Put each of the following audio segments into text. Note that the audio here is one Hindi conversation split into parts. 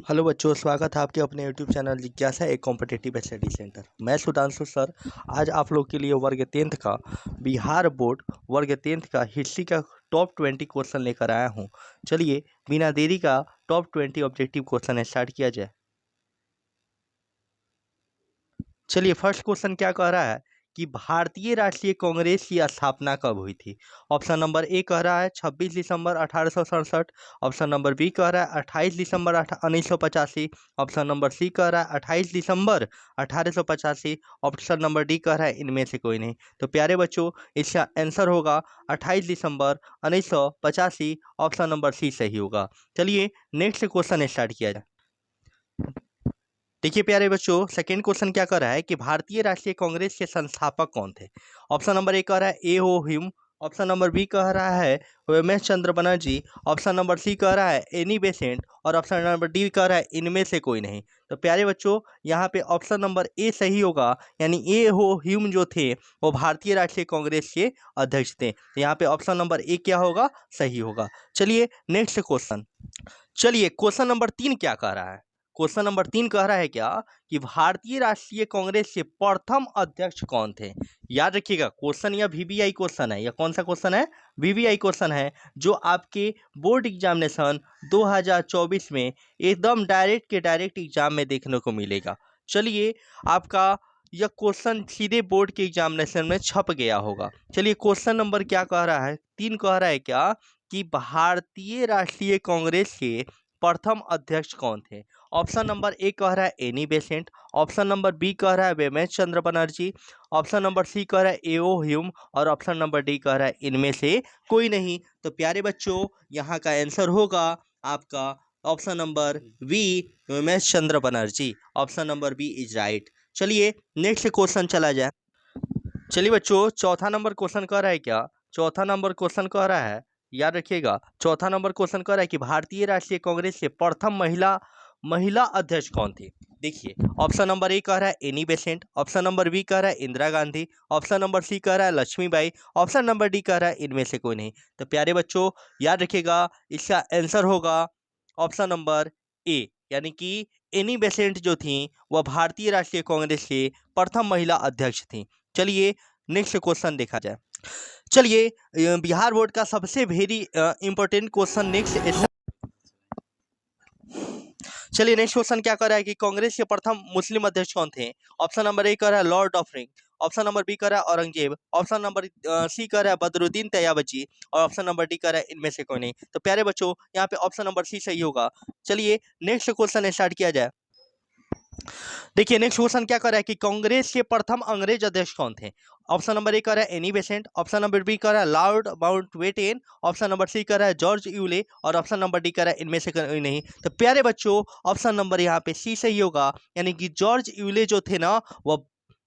हेलो बच्चों, स्वागत है आपके अपने यूट्यूब चैनल जिज्ञासा एक कॉम्पिटिटिव स्टडी सेंटर। मैं सुधांशु सर आज आप लोग के लिए वर्ग 10th का बिहार बोर्ड वर्ग 10th का हिस्ट्री का टॉप 20 क्वेश्चन लेकर आया हूं। चलिए बिना देरी का टॉप 20 ऑब्जेक्टिव क्वेश्चन स्टार्ट किया जाए। चलिए फर्स्ट क्वेश्चन क्या कह रहा है कि भारतीय राष्ट्रीय कांग्रेस की स्थापना कब हुई थी। ऑप्शन नंबर ए कह रहा है 26 दिसंबर 1867। ऑप्शन नंबर बी कह रहा है 28 दिसंबर 1985। ऑप्शन नंबर सी कह रहा है 28 दिसंबर 1885। ऑप्शन नंबर डी कह रहा है इनमें से कोई नहीं। तो प्यारे बच्चों, इसका आंसर होगा 28 दिसंबर 1985। ऑप्शन नंबर सी सही होगा। चलिए नेक्स्ट क्वेश्चन स्टार्ट किया जाए। देखिए प्यारे बच्चों, सेकंड क्वेश्चन क्या कर रहा है कि भारतीय राष्ट्रीय कांग्रेस के संस्थापक कौन थे। ऑप्शन नंबर ए कह रहा है A O Hume. Option number B कह रहा है Ramesh Chandra Banerjee. Option number C कह रहा है एनी बेसेंट और ऑप्शन नंबर डी कह रहा है इनमें से कोई नहीं। तो प्यारे बच्चों, यहाँ पे ऑप्शन नंबर ए सही होगा, यानी ए हो ह्यूम जो थे वो भारतीय राष्ट्रीय कांग्रेस के अध्यक्ष थे। तो यहाँ पे ऑप्शन नंबर ए क्या होगा, सही होगा। चलिए नेक्स्ट क्वेश्चन। चलिए क्वेश्चन नंबर 3 क्या कह रहा है। क्वेश्चन नंबर 3 कह रहा है क्या कि भारतीय राष्ट्रीय कांग्रेस के प्रथम अध्यक्ष कौन थे। याद रखिएगा, क्वेश्चन या वीवीआई क्वेश्चन है, या कौन सा क्वेश्चन है, वीवीआई क्वेश्चन है, जो आपके बोर्ड एग्जामिनेशन 2024 में एकदम डायरेक्ट के डायरेक्ट एग्जाम में देखने को मिलेगा। चलिए आपका यह क्वेश्चन सीधे बोर्ड के एग्जामिनेशन में छप गया होगा। चलिए क्वेश्चन नंबर क्या कह रहा है, 3 कह रहा है क्या कि भारतीय राष्ट्रीय कांग्रेस के प्रथम अध्यक्ष कौन थे। ऑप्शन नंबर ए कह रहा है Annie Besant. Option number B कह रहा है Ramesh Chandra Banerjee. Option number C कह रहा है एओ ह्यूम और ऑप्शन नंबर डी कह रहा है इनमें से कोई नहीं। तो प्यारे बच्चों, यहाँ का आंसर होगा आपका option number B Ramesh Chandra Banerjee. Option number B is right. चलिए नेक्स्ट क्वेश्चन चला जाए। चलिए बच्चों, चौथा नंबर क्वेश्चन कह रहा है क्या, चौथा नंबर क्वेश्चन कह रहा है, याद रखिएगा, चौथा नंबर क्वेश्चन कह रहा है कि भारतीय राष्ट्रीय कांग्रेस के प्रथम महिला महिला अध्यक्ष कौन थी। देखिए ऑप्शन नंबर ए कह रहा है Annie Besant. Option number B कह रहा है Indira Gandhi. Option number C कह रहा है लक्ष्मीबाई। ऑप्शन नंबर डी कह रहा है इनमें से कोई नहीं। तो प्यारे बच्चों याद रखिएगा, इसका आंसर होगा ऑप्शन नंबर ए, यानी कि एनी बेसेंट जो थी वह भारतीय राष्ट्रीय कांग्रेस के प्रथम महिला अध्यक्ष थी। चलिए नेक्स्ट क्वेश्चन देखा जाए। चलिए बिहार बोर्ड का सबसे वेरी इंपॉर्टेंट क्वेश्चन नेक्स्ट। चलिए नेक्स्ट क्वेश्चन क्या कर रहा है कि कांग्रेस के प्रथम मुस्लिम अध्यक्ष कौन थे। ऑप्शन नंबर ए कर रहा है लॉर्ड ऑफरिंग। ऑप्शन नंबर बी कर रहा है औरंगजेब। ऑप्शन नंबर सी कर रहा है बदरुद्दीन तैयबजी और ऑप्शन नंबर डी कर रहा है इनमें से कोई नहीं। तो प्यारे बच्चों, यहाँ पे ऑप्शन नंबर सी सही होगा। चलिए नेक्स्ट क्वेश्चन स्टार्ट किया जाए। देखिए नेक्स्ट क्वेश्चन क्या कर रहा है कि कांग्रेस के प्रथम अंग्रेज अध्यक्ष कौन थे। ऑप्शन नंबर ए कर रहा है Annie Besant. Option number B कर रहा है Lord Mountbatten. Option number C कर रहा है जॉर्ज यूले और ऑप्शन नंबर डी कर रहा है इनमें से कोई नहीं। तो प्यारे बच्चों, ऑप्शन नंबर यहाँ पे सी सही होगा, यानी कि जॉर्ज यूले जो थे ना वह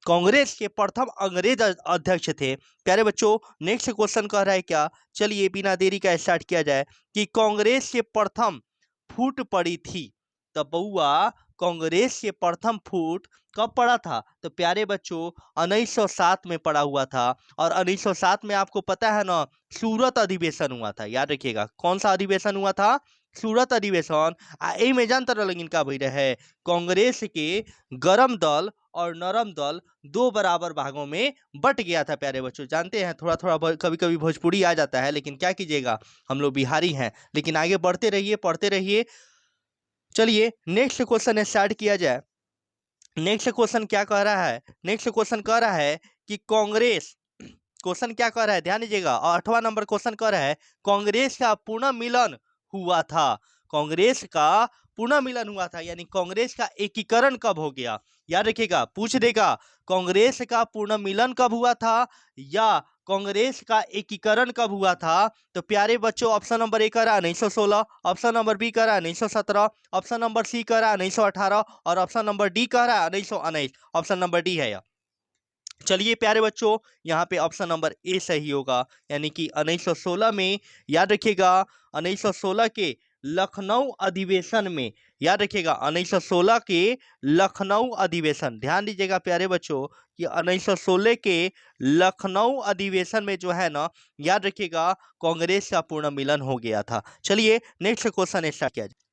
कांग्रेस के प्रथम अंग्रेज अध्यक्ष थे। प्यारे बच्चों नेक्स्ट क्वेश्चन कह रहा है क्या, चलिए बिना देरी का स्टार्ट किया जाए कि कांग्रेस के प्रथम फूट पड़ी थी। तो बउआ कांग्रेस के प्रथम फूट कब पड़ा था। तो प्यारे बच्चों 1907 में पड़ा हुआ था। और 1907 में आपको पता है ना, सूरत अधिवेशन हुआ था। याद रखिएगा कौन सा अधिवेशन हुआ था, सूरत अधिवेशन। आ में जानता लगिन का भई रहे, कांग्रेस के गरम दल और नरम दल दो बराबर भागों में बट गया था। प्यारे बच्चों जानते हैं, थोड़ा थोड़ा कभी कभी भोजपुरी आ जाता है, लेकिन क्या कीजिएगा, हम लोग बिहारी हैं। लेकिन आगे बढ़ते रहिए, पढ़ते रहिए। चलिए नेक्स्ट क्वेश्चन स्टार्ट किया जाए। नेक्स्ट क्वेश्चन क्या कह रहा है, नेक्स्ट क्वेश्चन कह रहा है कि कांग्रेस, क्वेश्चन क्या कह रहा है ध्यान दीजिएगा, और 8वां नंबर क्वेश्चन कह रहा है कांग्रेस का पुनर्मिलन हुआ था। कांग्रेस का पुनर्मिलन हुआ था, यानी कांग्रेस का एकीकरण कब हो गया। याद रखिएगा, पूछ देगा कांग्रेस का पुनर्मिलन कब हुआ था या कांग्रेस का एकीकरण कब हुआ था। तो प्यारे बच्चों ऑप्शन नंबर ए करा 1916। ऑप्शन नंबर बी करा 1917। ऑप्शन नंबर सी करा 1918 और ऑप्शन नंबर डी करा 1919। ऑप्शन नंबर डी है यह। चलिए प्यारे बच्चों, यहाँ पे ऑप्शन नंबर ए सही होगा, यानी कि 1916 में। याद रखिएगा 1916 के लखनऊ अधिवेशन में, याद रखिएगा 1916 के लखनऊ अधिवेशन, ध्यान दीजिएगा प्यारे बच्चों कि 1916 के लखनऊ अधिवेशन में जो है ना, याद रखिएगा कांग्रेस का पूर्ण मिलन हो गया था। चलिए नेक्स्ट क्वेश्चन स्टार्ट किया जाए।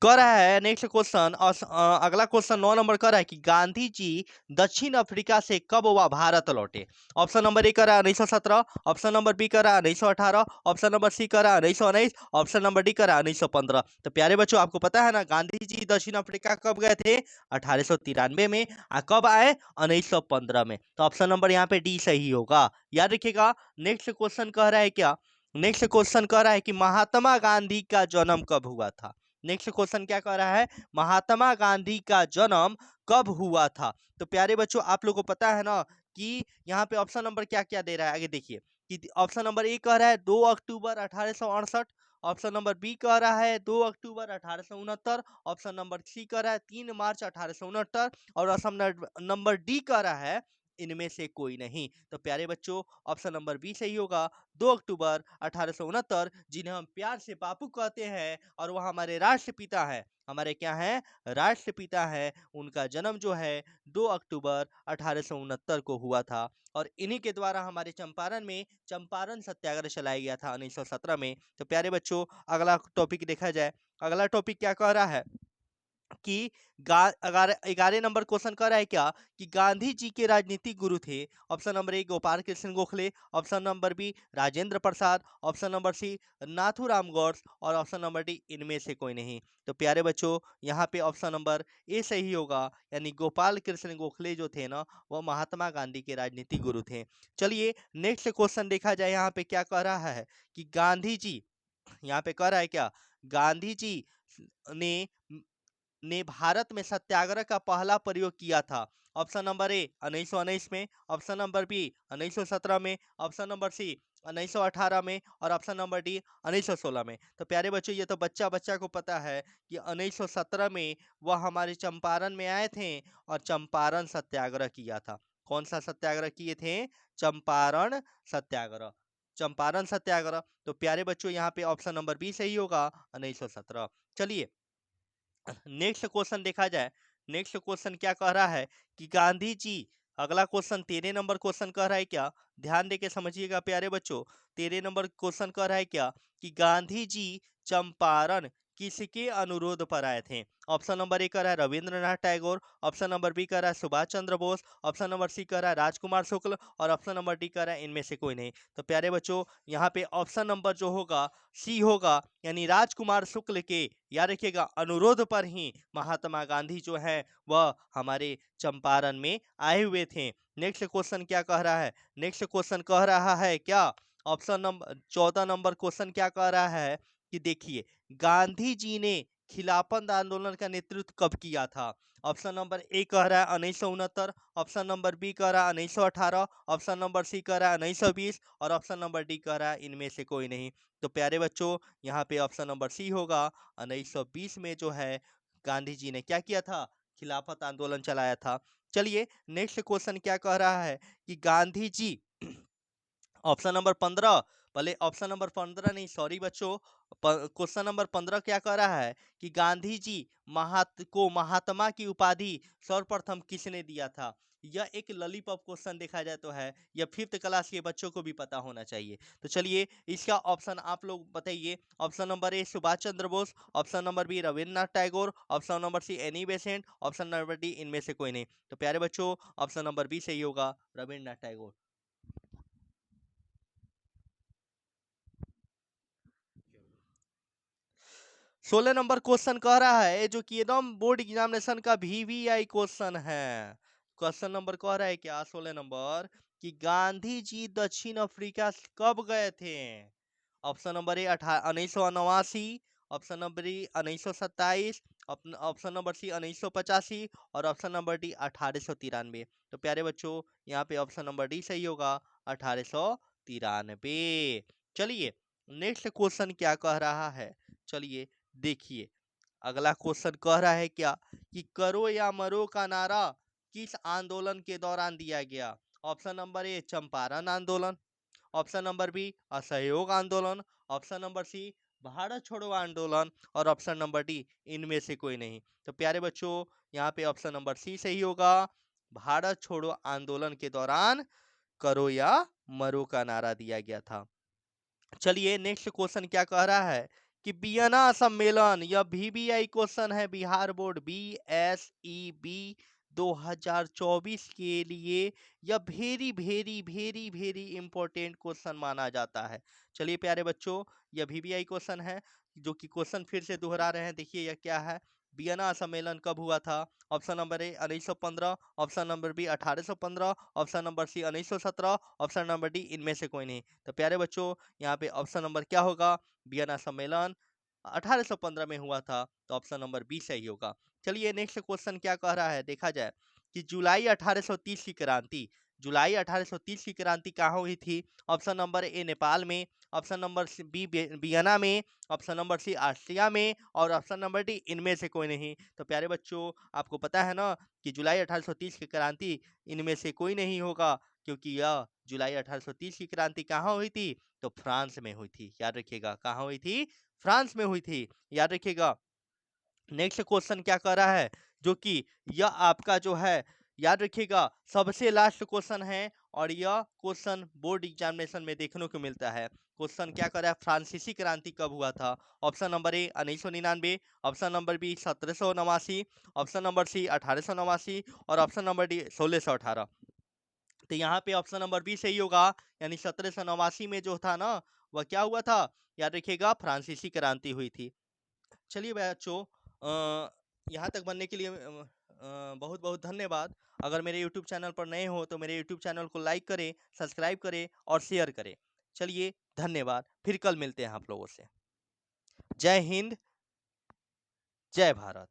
कह रहा है नेक्स्ट क्वेश्चन, और अगला क्वेश्चन 9 नंबर कह रहा है कि गांधी जी दक्षिण अफ्रीका से कब वह भारत लौटे। ऑप्शन नंबर ए कह रहा है 1917, ऑप्शन नंबर बी कह रहा है 1918, ऑप्शन नंबर सी कह रहा है 1919, ऑप्शन नंबर डी कह रहा है 1915। तो प्यारे बच्चों, आपको पता है ना गांधी जी दक्षिण अफ्रीका कब गए थे? 1893 में। कब आए? 1915 में। तो ऑप्शन नंबर यहाँ पे डी सही होगा, याद रखिएगा। नेक्स्ट क्वेश्चन कह रहा है क्या? नेक्स्ट क्वेश्चन कह रहा है कि महात्मा गांधी का जन्म कब हुआ था। नेक्स्ट क्वेश्चन क्या कह रहा है? महात्मा गांधी का जन्म कब हुआ था। तो प्यारे बच्चों, आप लोगों को पता है ना कि यहाँ पे ऑप्शन नंबर क्या क्या दे रहा है, आगे देखिए कि ऑप्शन नंबर ए कह रहा है 2 अक्टूबर 1868, ऑप्शन नंबर बी कह रहा है 2 अक्टूबर 1869, ऑप्शन नंबर सी कह रहा है 3 मार्च 1869, और ऑप्शन नंबर डी कह रहा है इनमें से कोई नहीं। तो प्यारे बच्चों, ऑप्शन नंबर बी सही होगा, 2 अक्टूबर 1869, जिन्हें हम प्यार से बापू कहते हैं, और वह हमारे राष्ट्रपिता हैं। हमारे क्या हैं? राष्ट्रपिता हैं। उनका जन्म जो है 2 अक्टूबर 1869 को हुआ था, और इन्हीं के द्वारा हमारे चंपारण में चंपारण सत्याग्रह चलाया गया था 1917 में। तो प्यारे बच्चों, अगला टॉपिक देखा जाए। अगला टॉपिक क्या कह रहा है कि 11 नंबर क्वेश्चन कर रहा है क्या कि गांधी जी के राजनीतिक गुरु थे। Option number A Gopal Krishna Gokhale, option number B Rajendra Prasad, option number C Nathuram Godse, और ऑप्शन नंबर डी इनमें से कोई नहीं। तो प्यारे बच्चों, यहाँ पे ऑप्शन नंबर ए सही होगा, यानी गोपाल कृष्ण गोखले जो थे ना, वह महात्मा गांधी के राजनीतिक गुरु थे। चलिए नेक्स्ट क्वेश्चन देखा जाए। यहाँ पे क्या कह रहा है कि गांधी जी, यहाँ पे कह रहा है क्या, गांधी जी ने भारत में सत्याग्रह का पहला प्रयोग किया था। ऑप्शन नंबर ए 1919 में, ऑप्शन नंबर बी 1917 में, ऑप्शन नंबर सी 1918 में, और ऑप्शन नंबर डी 1916 में। तो प्यारे बच्चों, ये तो बच्चा बच्चा को पता है कि 1917 में वह हमारे चंपारण में आए थे और चंपारण सत्याग्रह किया था। कौन सा सत्याग्रह किए थे? चंपारण सत्याग्रह। चंपारण सत्याग्रह। तो प्यारे बच्चों, यहाँ पे ऑप्शन नंबर बी सही होगा, 1917। चलिए नेक्स्ट क्वेश्चन देखा जाए। नेक्स्ट क्वेश्चन क्या कह रहा है कि गांधी जी, अगला क्वेश्चन 13 नंबर क्वेश्चन कह रहा है क्या, ध्यान देके समझिएगा प्यारे बच्चों। 13 नंबर क्वेश्चन कह रहा है क्या कि गांधी जी चंपारण किसके अनुरोध पर आए थे। ऑप्शन नंबर ए कह रहा है Rabindranath Tagore, option number B कह रहा है Subhash Chandra Bose, option number C कह रहा है राजकुमार शुक्ल, और ऑप्शन नंबर डी कह रहा है इनमें से कोई नहीं। तो प्यारे बच्चों, यहाँ पे ऑप्शन नंबर जो होगा सी होगा, यानी राजकुमार शुक्ल के, याद रखिएगा, अनुरोध पर ही महात्मा गांधी जो है वह हमारे चंपारण में आए हुए थे। नेक्स्ट क्वेश्चन क्या कह रहा है? नेक्स्ट क्वेश्चन कह रहा है क्या, ऑप्शन नंबर 14 नंबर क्वेश्चन क्या कह रहा है कि देखिए, गांधी जी ने खिलाफत आंदोलन का नेतृत्व कब किया था। ऑप्शन नंबर ए कह रहा है 1969, ऑप्शन नंबर बी कह रहा है 1918, ऑप्शन नंबर सी कह रहा है 1920, और ऑप्शन नंबर डी कह रहा है इनमें से कोई नहीं। तो प्यारे बच्चों, यहाँ पे ऑप्शन नंबर सी होगा, 1920 में जो है गांधी जी ने क्या किया था? खिलाफत आंदोलन चलाया था। चलिए नेक्स्ट क्वेश्चन क्या कह रहा है कि गांधी जी, ऑप्शन नंबर 15, भले ऑप्शन नंबर 15 नहीं, सॉरी बच्चों, क्वेश्चन नंबर 15 क्या कह रहा है कि गांधी जी महात्मा की उपाधि सर्वप्रथम किसने दिया था। यह एक लॉलीपॉप क्वेश्चन देखा जाए तो है, यह 5th क्लास के बच्चों को भी पता होना चाहिए। तो चलिए इसका ऑप्शन आप लोग बताइए। Option number A Subhash Chandra Bose, option number B Rabindranath Tagore, option number C Annie Besant, option number D इनमें से कोई नहीं। तो प्यारे बच्चों, ऑप्शन नंबर बी सही होगा, रविन्द्रनाथ टैगोर। 16 नंबर क्वेश्चन कह रहा है, जो कि एकदम बोर्ड एग्जामिनेशन का VVI क्वेश्चन है। क्वेश्चन नंबर कह रहा है क्या, 16 नंबर, कि गांधी जी दक्षिण अफ्रीका कब गए थे। Option number A 1989, option number B 1927, option number C 1985, और ऑप्शन नंबर डी 1893। तो प्यारे बच्चों, यहाँ पे ऑप्शन नंबर डी सही होगा, 1893। चलिए नेक्स्ट क्वेश्चन क्या कह रहा है, चलिए देखिए। अगला क्वेश्चन कह रहा है क्या कि करो या मरो का नारा किस आंदोलन के दौरान दिया गया। ऑप्शन नंबर ए चंपारण आंदोलन, ऑप्शन नंबर बी असहयोग आंदोलन, ऑप्शन नंबर सी भारत छोड़ो आंदोलन, और ऑप्शन नंबर डी इनमें से कोई नहीं। तो प्यारे बच्चों, यहाँ पे ऑप्शन नंबर सी सही होगा, भारत छोड़ो आंदोलन के दौरान करो या मरो का नारा दिया गया था। चलिए नेक्स्ट क्वेश्चन क्या कह रहा है कि वियना सम्मेलन, यह VBI क्वेश्चन है बिहार बोर्ड BSEB 2024 के लिए। यह very very very very important question माना जाता है। चलिए प्यारे बच्चों, यह VBI क्वेश्चन है जो कि क्वेश्चन फिर से दोहरा रहे हैं। देखिए यह क्या है, वियना सम्मेलन कब हुआ था? Option number A 1915, option number B 1815, option number C 1917, option number D इनमें से कोई नहीं। तो प्यारे बच्चों, यहाँ पे ऑप्शन नंबर क्या होगा? वियना सम्मेलन 1815 में हुआ था, तो ऑप्शन नंबर बी सही होगा। चलिए नेक्स्ट क्वेश्चन क्या कह रहा है, देखा जाए कि जुलाई 1830 की क्रांति, जुलाई 1830 की क्रांति कहाँ हुई थी? ऑप्शन नंबर ए नेपाल में, ऑप्शन नंबर बी वियना में, ऑप्शन नंबर सी ऑस्ट्रिया में, और ऑप्शन नंबर डी इनमें से कोई नहीं। तो प्यारे बच्चों, आपको पता है ना कि जुलाई 1830 की क्रांति इनमें से कोई नहीं होगा, क्योंकि यह जुलाई 1830 की क्रांति कहाँ हुई थी? तो फ्रांस में हुई थी। याद रखिएगा, कहाँ हुई थी? फ्रांस में हुई थी। याद रखिएगा। नेक्स्ट क्वेश्चन क्या कर रहा है, जो कि यह आपका जो है, याद रखिएगा, सबसे लास्ट क्वेश्चन है, और यह क्वेश्चन बोर्ड एग्जामिनेशन में देखने को मिलता है। क्वेश्चन क्या कर रहा है, फ्रांसीसी क्रांति कब हुआ था? Option number A 1999, option number B 1789, option number C 1889, और ऑप्शन नंबर डी 1618। तो यहाँ पे ऑप्शन नंबर बी सही होगा, यानी 1789 में जो था ना, वह क्या हुआ था? याद रखिएगा, फ्रांसीसी क्रांति हुई थी। चलिए बच्चों, यहाँ तक बनने के लिए बहुत बहुत धन्यवाद। अगर मेरे YouTube चैनल पर नए हो तो मेरे YouTube चैनल को लाइक करें, सब्सक्राइब करें और शेयर करें। चलिए धन्यवाद, फिर कल मिलते हैं आप लोगों से। जय हिंद, जय भारत।